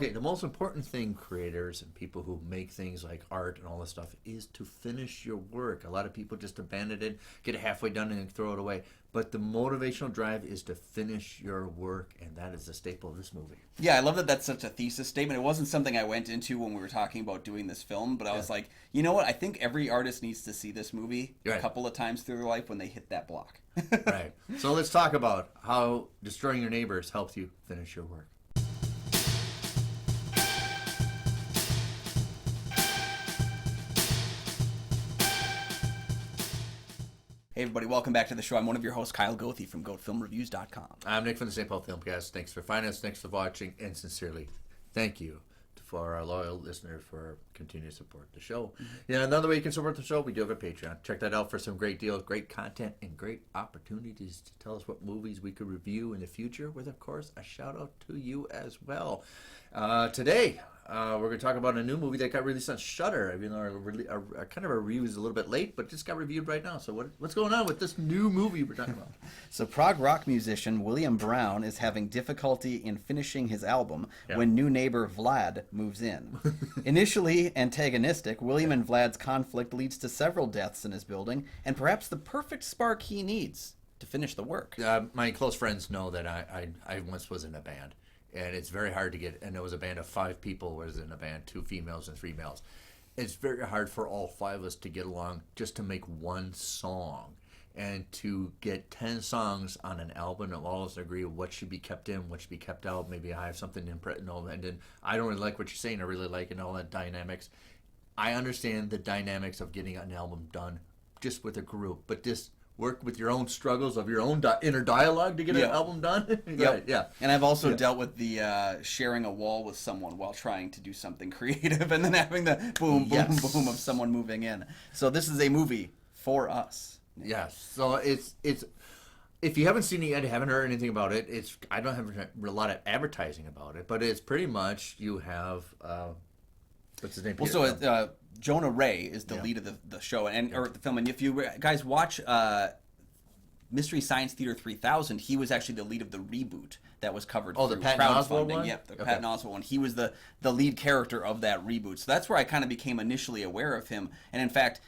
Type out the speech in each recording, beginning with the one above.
Okay, the most important thing, creators and people who make things like art and all this stuff, is to finish your work. A lot of people just abandon it, get it halfway done, and then throw it away. But the motivational drive is to finish your work, and that is the staple of this movie. Yeah, I love that that's such a thesis statement. It wasn't something I went into when we were talking about doing this film, but I was like, you know what? I think every artist needs to see this movie a couple of times through their life when they hit that block. Right. So let's talk about how destroying your neighbors helps you finish your work. Hey everybody, welcome back to the show. I'm one of your hosts, Kyle Goethe from GoatFilmReviews.com. I'm Nick from the St. Paul Filmcast. Thanks for finding us. Thanks for watching. And sincerely, thank you for our loyal listeners for continuing to support the show. Yeah, another way you can support the show, we do have a Patreon. Check that out for some great deals, great content, and great opportunities to tell us what movies we could review in the future, with, of course, a shout-out to you as well. Today, we're going to talk about a new movie that got released on Shudder. Even though our kind of our review is a little bit late, but just got reviewed right now. So what's going on with this new movie we're talking about? So prog rock musician William Brown is having difficulty in finishing his album when new neighbor Vlad moves in. Initially antagonistic, William and Vlad's conflict leads to several deaths in his building, and perhaps the perfect spark he needs to finish the work. My close friends know that I once was in a band. And it's very hard to get, and it was a band of 5 people was in a band, 2 females and 3 males. It's very hard for all 5 of us to get along just to make one song. And to get 10 songs on an album and all of us agree what should be kept in, what should be kept out. Maybe I have something in and all that. And then I don't really like what you're saying. I really like it and all that dynamics. I understand the dynamics of getting an album done just with a group, but just work with your own struggles of your own inner dialogue to get an album done. Yeah. And I've also dealt with the sharing a wall with someone while trying to do something creative and then having the boom, boom, boom of someone moving in. So this is a movie for us. Yes. So it's if you haven't seen it yet, haven't heard anything about it, I don't have a lot of advertising about it, but it's pretty much you have what's his name? Well, so Jonah Ray is the lead of the show or the film, and if you guys watch Mystery Science Theater 3000, he was actually the lead of the reboot that was covered through the Patton Oswalt one? Yep, the Patton Oswalt one. He was the lead character of that reboot. So that's where I kind of became initially aware of him. And in fact,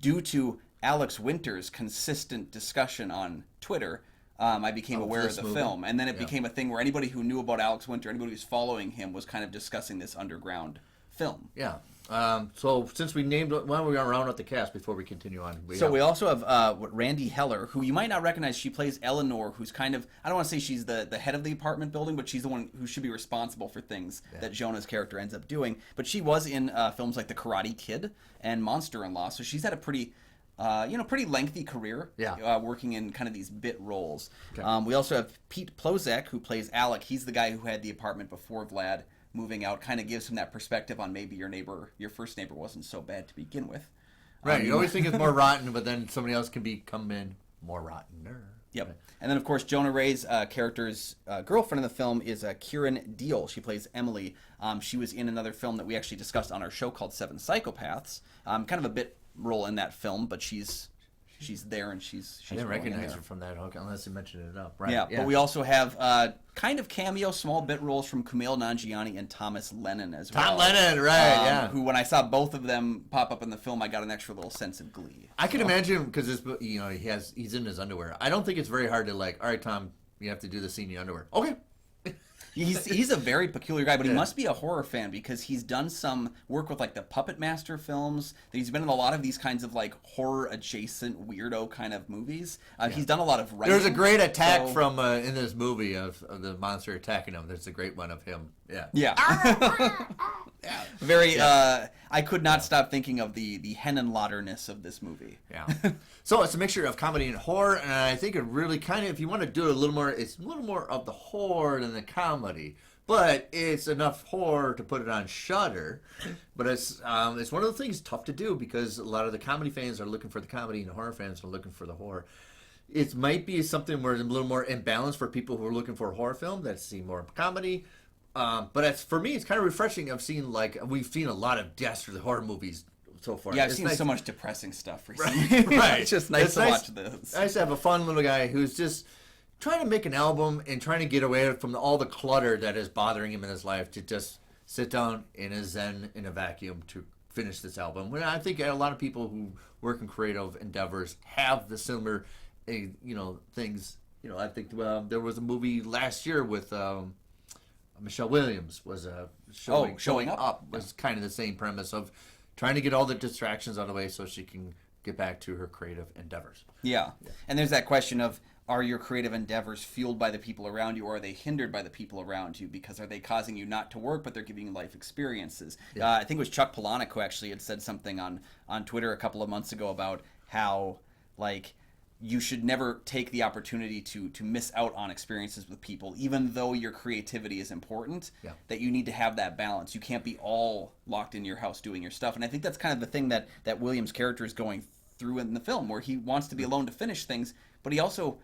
due to Alex Winter's consistent discussion on Twitter, I became aware of the film. And then it became a thing where anybody who knew about Alex Winter, anybody who was following him, was kind of discussing this underground film. Yeah. So since we named, why don't we round out the cast before we continue on? We also have Randy Heller, who you might not recognize. She plays Eleanor, who's kind of, I don't want to say she's the head of the apartment building, but she's the one who should be responsible for things that Jonah's character ends up doing. But she was in films like The Karate Kid and Monster-in-Law, so she's had a pretty lengthy career working in kind of these bit roles. Okay. We also have Pete Plozak, who plays Alec. He's the guy who had the apartment before Vlad moving out. Kind of gives him that perspective on maybe your first neighbor wasn't so bad to begin with. Right, you always think it's more rotten, but then somebody else can come in more rottener. Yep. Right. And then, of course, Jonah Ray's character's girlfriend in the film is Kieran Deal. She plays Emily. She was in another film that we actually discussed on our show called Seven Psychopaths. Kind of a bit role in that film, but she's there and she's I didn't recognize her from that unless you mentioned it up. Right. Yeah, but we also have kind of cameo small bit roles from Kumail Nanjiani and Thomas Lennon as well. Tom Lennon, right? Who, when I saw both of them pop up in the film, I got an extra little sense of glee. I can imagine, because he's in his underwear. I don't think it's very hard to all right, Tom, you have to do the scene in your underwear. Okay. He's a very peculiar guy, but he must be a horror fan because he's done some work with like the Puppet Master films. He's been in a lot of these kinds of like horror adjacent weirdo kind of movies. He's done a lot of writing. There's a great attack from in this movie of the monster attacking him. There's a great one of him. Yeah. Very. I could not stop thinking of the Henenlotterness of this movie. Yeah. So it's a mixture of comedy and horror, and I think it really kind of, if you want to do it a little more, it's a little more of the horror than the comedy. But it's enough horror to put it on Shudder. But it's one of the things tough to do because a lot of the comedy fans are looking for the comedy and the horror fans are looking for the horror. It might be something where it's a little more imbalanced for people who are looking for a horror film that see more comedy. But for me, it's kind of refreshing. We've seen a lot of deaths for the horror movies so far. Yeah, I've seen so much depressing stuff recently. Right. It's just nice to watch this. It's nice to have a fun little guy who's just trying to make an album and trying to get away from all the clutter that is bothering him in his life to just sit down in a zen, in a vacuum to finish this album. When I think a lot of people who work in creative endeavors have the similar, things. I think there was a movie last year with Michelle Williams was showing up was kind of the same premise of trying to get all the distractions out of the way so she can get back to her creative endeavors. Yeah. And there's that question of, are your creative endeavors fueled by the people around you, or are they hindered by the people around you? Because are they causing you not to work, but they're giving you life experiences? Yeah. I think it was Chuck Palahniuk who actually had said something on Twitter a couple of months ago about how, like, you should never take the opportunity to miss out on experiences with people, even though your creativity is important, that you need to have that balance. You can't be all locked in your house doing your stuff. And I think that's kind of the thing that Williams' character is going through in the film, where he wants to be alone to finish things, but he also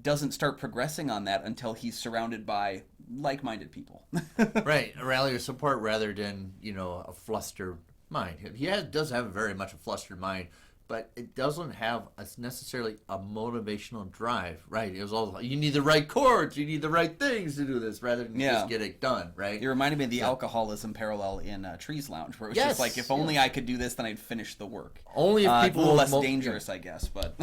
doesn't start progressing on that until he's surrounded by like-minded people. Right, a rally of support rather than, a flustered mind. He does have very much a flustered mind, but it doesn't have necessarily a motivational drive, right? It was all, you need the right chords, you need the right things to do this, rather than just get it done, right? It reminded me of the alcoholism parallel in Trees Lounge, where it was just like, if only I could do this, then I'd finish the work. Only if people a little less dangerous, I guess, but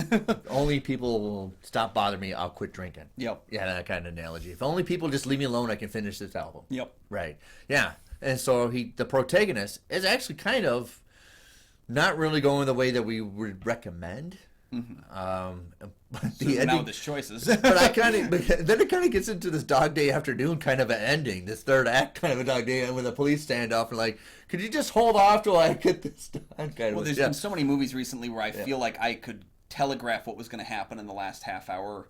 only people will stop bothering me, I'll quit drinking. Yep. Yeah, that kind of analogy. If only people just leave me alone, I can finish this album. Yep. Right. Yeah. And so the protagonist is actually kind of not really going the way that we would recommend. But now there's choices. But then it kind of gets into this Dog Day Afternoon kind of an ending, this third act kind of a Dog Day, when the police stand off and like, could you just hold off till I get this done? There's been so many movies recently where I feel like I could telegraph what was going to happen in the last half hour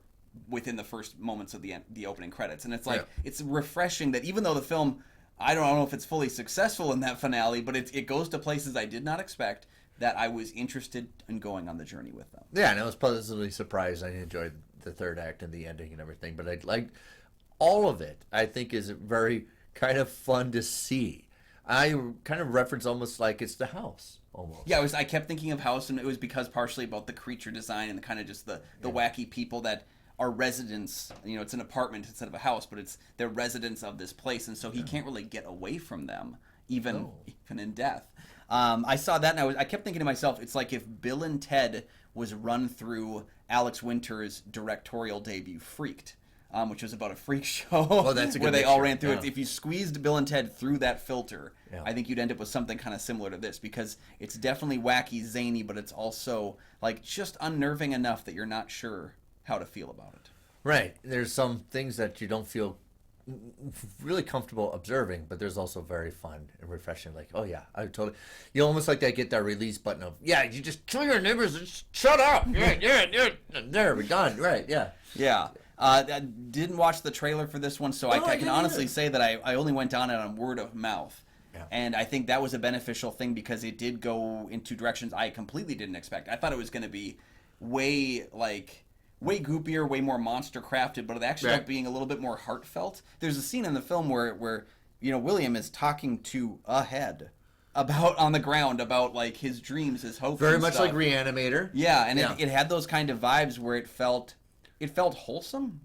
within the first moments of the opening credits, and it's like it's refreshing that even though the film, I don't know if it's fully successful in that finale, but it goes to places I did not expect, that I was interested in going on the journey with them. Yeah, and I was pleasantly surprised. I enjoyed the third act and the ending and everything, but I like all of it. I think is very kind of fun to see. I kind of reference almost like it's The House, almost. Yeah, I kept thinking of House, and it was because partially about the creature design and the kind of just the wacky people that are residents. It's an apartment instead of a house, but they're residents of this place, and so he can't really get away from them, even in death. I saw that, and I kept thinking to myself, it's like if Bill and Ted was run through Alex Winter's directorial debut, Freaked, which was about a freak show where they all ran through it. If you squeezed Bill and Ted through that filter, I think you'd end up with something kind of similar to this, because it's definitely wacky, zany, but it's also like just unnerving enough that you're not sure how to feel about it. Right. There's some things that you don't feel really comfortable observing, but there's also very fun and refreshing. Like, oh yeah, I totally. You almost like that. Get that release button of you just kill your neighbors and shut up. Yeah. There, we're done. Right. Yeah. Yeah. I didn't watch the trailer for this one, so I can honestly say that I only went on it on word of mouth. Yeah. And I think that was a beneficial thing, because it did go into directions I completely didn't expect. I thought it was going to be way goopier, way more monster crafted, but it actually ended up being a little bit more heartfelt. There's a scene in the film where William is talking to a head on the ground about like his dreams, his hopes. Very and much stuff. like Reanimator. Yeah, and it had those kind of vibes where it felt wholesome,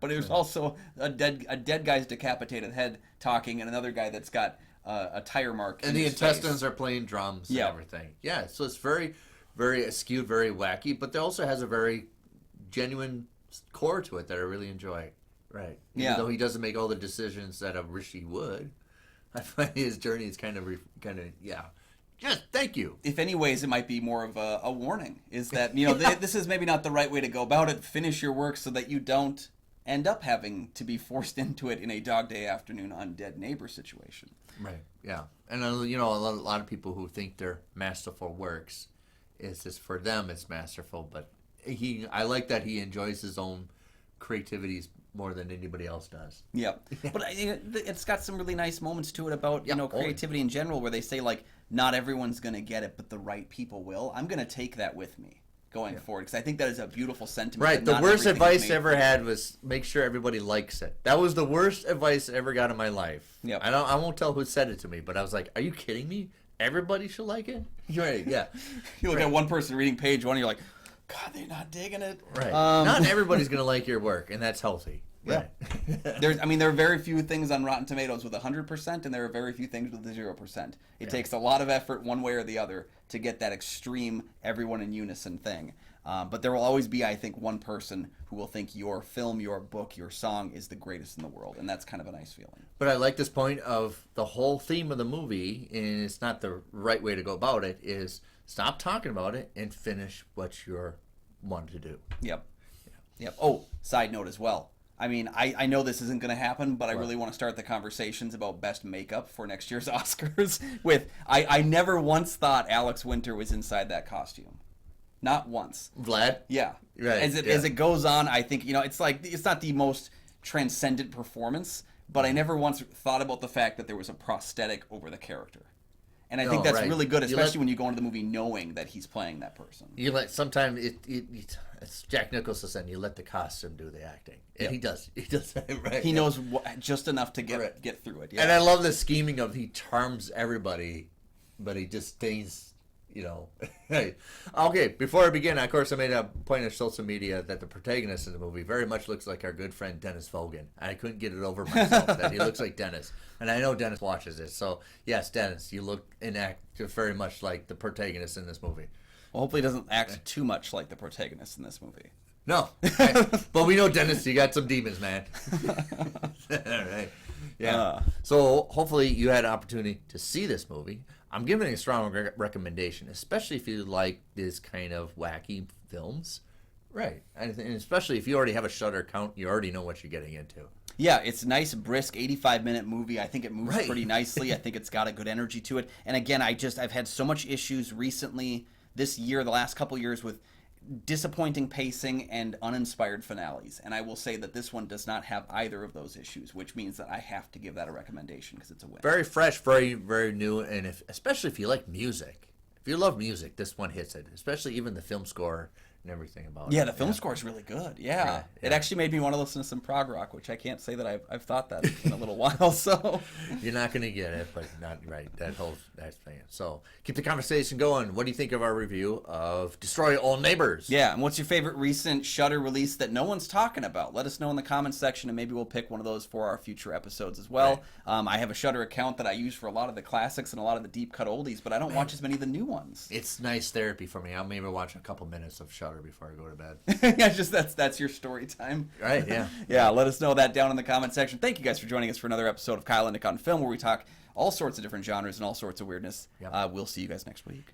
but it was also a dead guy's decapitated head talking, and another guy that's got a tire mark. And the intestines are playing drums and everything. Yeah, so it's very, very skewed, very wacky, but it also has a very genuine core to it that I really enjoy. Right. Even though he doesn't make all the decisions that I wish he would, I find his journey is kind of Just thank you. If any ways, it might be more of a warning. Is that this is maybe not the right way to go about it. Finish your work so that you don't end up having to be forced into it in a Dog Day Afternoon undead neighbor situation. Right. Yeah. And a lot of people who think they're masterful works, it's just for them it's masterful, but I like that he enjoys his own creativities more than anybody else does. Yeah. But it's got some really nice moments to it about creativity in general, where they say like, not everyone's going to get it, but the right people will. I'm going to take that with me going forward, because I think that is a beautiful sentiment. Right. The worst advice I ever had was make sure everybody likes it. That was the worst advice I ever got in my life. Yep. I won't tell who said it to me, but I was like, are you kidding me? Everybody should like it? Right. Yeah. You look at one person reading page one, and you're like, God, they're not digging it. Right. Not everybody's going to like your work, and that's healthy. Yeah. There are very few things on Rotten Tomatoes with 100%, and there are very few things with 0%. It takes a lot of effort one way or the other to get that extreme everyone in unison thing. But there will always be, I think, one person who will think your film, your book, your song is the greatest in the world, and that's kind of a nice feeling. But I like this point of the whole theme of the movie, and it's not the right way to go about it, is stop talking about it and finish what you're wanting to do. Yep. Oh, side note as well. I mean, I know this isn't going to happen, but I really want to start the conversations about best makeup for next year's Oscars with, I never once thought Alex Winter was inside that costume. Not once. Vlad? Yeah. Right. As it goes on, I think, it's like, it's not the most transcendent performance, but I never once thought about the fact that there was a prosthetic over the character. And I think that's really good, especially when you go into the movie knowing that he's playing that person. Sometimes it's Jack Nicholson saying you let the costume do the acting, and he does that right. He knows just enough to get through it. Yeah. And I love the scheming of he charms everybody, but he just stays. Hey. Okay, before I begin, of course, I made a point on social media that the protagonist in the movie very much looks like our good friend Dennis Fogan. I couldn't get it over myself that he looks like Dennis. And I know Dennis watches it. So, yes, Dennis, you look and act very much like the protagonist in this movie. Well, hopefully he doesn't act too much like the protagonist in this movie. No. But we know, Dennis, you got some demons, man. All right. Yeah. So, hopefully you had an opportunity to see this movie. I'm giving it a strong recommendation, especially if you like this kind of wacky films. Right. And especially if you already have a Shudder account, you already know what you're getting into. Yeah, it's a nice, brisk, 85-minute movie. I think it moves pretty nicely. I think it's got a good energy to it. And again, I've had so much issues recently this year, the last couple years, with disappointing pacing and uninspired finales. And I will say that this one does not have either of those issues, which means that I have to give that a recommendation because it's a win. Very fresh, very, very new, and especially if you like music. If you love music, this one hits it, especially even the film score and everything about it. Yeah, the film score is really good. Yeah. It actually made me want to listen to some prog rock, which I can't say that I've thought that in a little while. So you're not going to get it, but not right. That's thing. So keep the conversation going. What do you think of our review of Destroy All Neighbors? Yeah, and what's your favorite recent Shudder release that no one's talking about? Let us know in the comments section, and maybe we'll pick one of those for our future episodes as well. Right. I have a Shudder account that I use for a lot of the classics and a lot of the deep cut oldies, but I don't watch as many of the new ones. It's nice therapy for me. I'll maybe watch a couple minutes of Shudder before I go to bed. Yeah, just that's your story time. Right, yeah. Yeah, let us know that down in the comment section. Thank you guys for joining us for another episode of Kyle and Nick on Film, where we talk all sorts of different genres and all sorts of weirdness. Yep. We'll see you guys next week.